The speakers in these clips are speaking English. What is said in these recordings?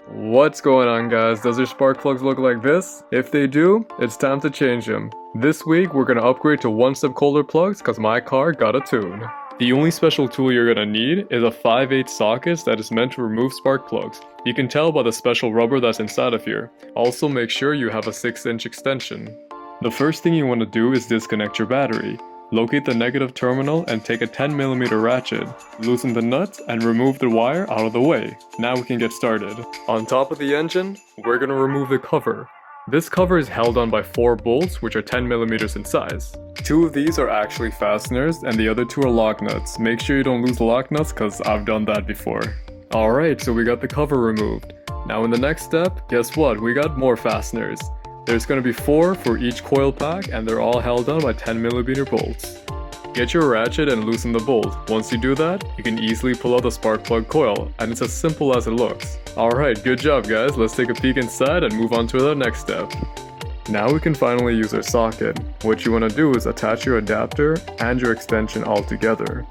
What's going on, guys? Does your spark plugs look like this? If they do, it's time to change them. This week we're gonna upgrade to one-step colder plugs because my car got a tune. The only special tool you're gonna need is a 5/8 socket that is meant to remove spark plugs. You can tell by the special rubber that's inside of here. Also make sure you have a 6-inch extension. The first thing you want to do is disconnect your battery. Locate the negative terminal and take a 10mm ratchet. Loosen the nut and remove the wire out of the way. Now we can get started. On top of the engine, we're gonna remove the cover. This cover is held on by 4 bolts which are 10mm in size. 2 of these are actually fasteners and the other 2 are lock nuts. Make sure you don't lose the lock nuts cause I've done that before. Alright, so we got the cover removed. Now in the next step, guess what? We got more fasteners. There's going to be 4 for each coil pack and they're all held on by 10mm bolts. Get your ratchet and loosen the bolt. Once you do that, you can easily pull out the spark plug coil, and it's as simple as it looks. Alright, good job guys, let's take a peek inside and move on to the next step. Now we can finally use our socket. What you want to do is attach your adapter and your extension all together.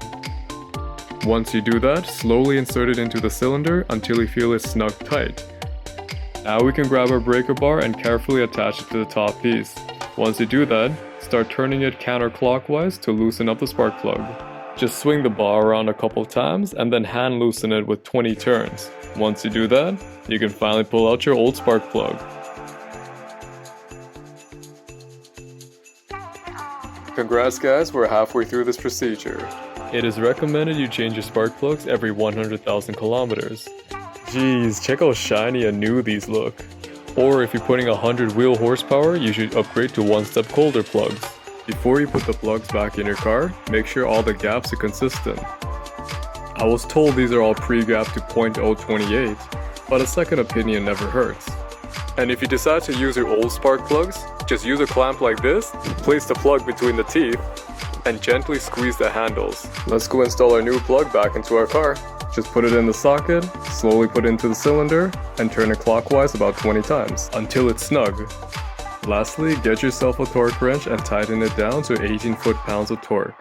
Once you do that, slowly insert it into the cylinder until you feel it snug tight. Now we can grab our breaker bar and carefully attach it to the top piece. Once you do that, start turning it counterclockwise to loosen up the spark plug. Just swing the bar around a couple times and then hand loosen it with 20 turns. Once you do that, you can finally pull out your old spark plug. Congrats guys, we're halfway through this procedure. It is recommended you change your spark plugs every 100,000 kilometers. Jeez, check how shiny and new these look. Or if you're putting 100 wheel horsepower, you should upgrade to one-step colder plugs. Before you put the plugs back in your car, make sure all the gaps are consistent. I was told these are all pre-gapped to .028, but a second opinion never hurts. And if you decide to use your old spark plugs, just use a clamp like this, place the plug between the teeth, and gently squeeze the handles. Let's go install our new plug back into our car. Just put it in the socket, slowly put it into the cylinder, and turn it clockwise about 20 times, until it's snug. Lastly, get yourself a torque wrench and tighten it down to 18 foot-pounds of torque.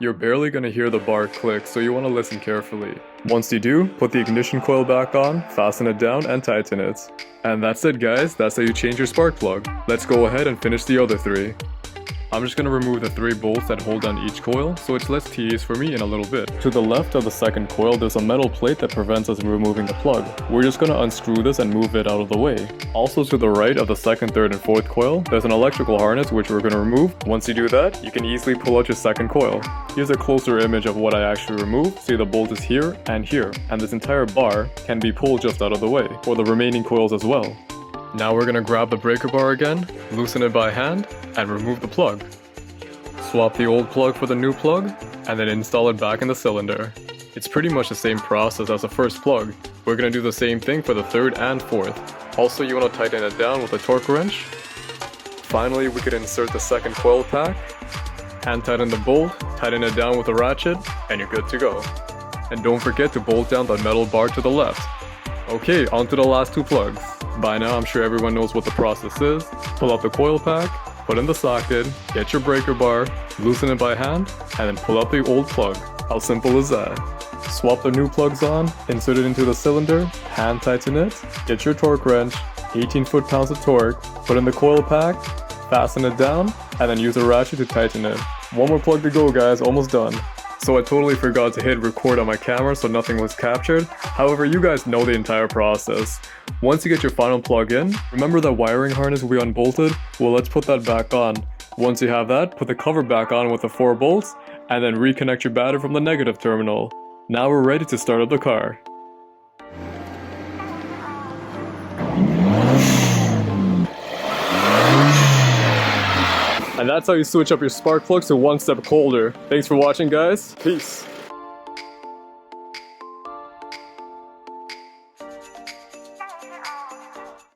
You're barely gonna hear the bar click, so you wanna listen carefully. Once you do, put the ignition coil back on, fasten it down, and tighten it. And that's it guys, that's how you change your spark plug. Let's go ahead and finish the other 3. I'm just going to remove the 3 bolts that hold on each coil, so it's less tedious for me in a little bit. To the left of the second coil, there's a metal plate that prevents us removing the plug. We're just going to unscrew this and move it out of the way. Also to the right of the second, third, and fourth coil, there's an electrical harness which we're going to remove. Once you do that, you can easily pull out your second coil. Here's a closer image of what I actually removed. See, the bolt is here, and this entire bar can be pulled just out of the way, for the remaining coils as well. Now we're gonna grab the breaker bar again, loosen it by hand, and remove the plug. Swap the old plug for the new plug, and then install it back in the cylinder. It's pretty much the same process as the first plug. We're gonna do the same thing for the third and fourth. Also, you wanna tighten it down with a torque wrench. Finally, we could insert the second coil pack, hand tighten the bolt, tighten it down with a ratchet, and you're good to go. And don't forget to bolt down the metal bar to the left. Okay, on to the last 2 plugs. By now, I'm sure everyone knows what the process is. Pull out the coil pack, put in the socket, get your breaker bar, loosen it by hand, and then pull out the old plug. How simple is that? Swap the new plugs on, insert it into the cylinder, hand tighten it, get your torque wrench, 18 foot-pounds of torque, put in the coil pack, fasten it down, and then use a ratchet to tighten it. 1 more plug to go guys, almost done. So I totally forgot to hit record on my camera so nothing was captured. However, you guys know the entire process. Once you get your final plug in, remember that wiring harness we unbolted? Well, let's put that back on. Once you have that, put the cover back on with the 4 bolts, and then reconnect your battery from the negative terminal. Now we're ready to start up the car. And that's how you switch up your spark plugs to one step colder. Thanks for watching guys, peace.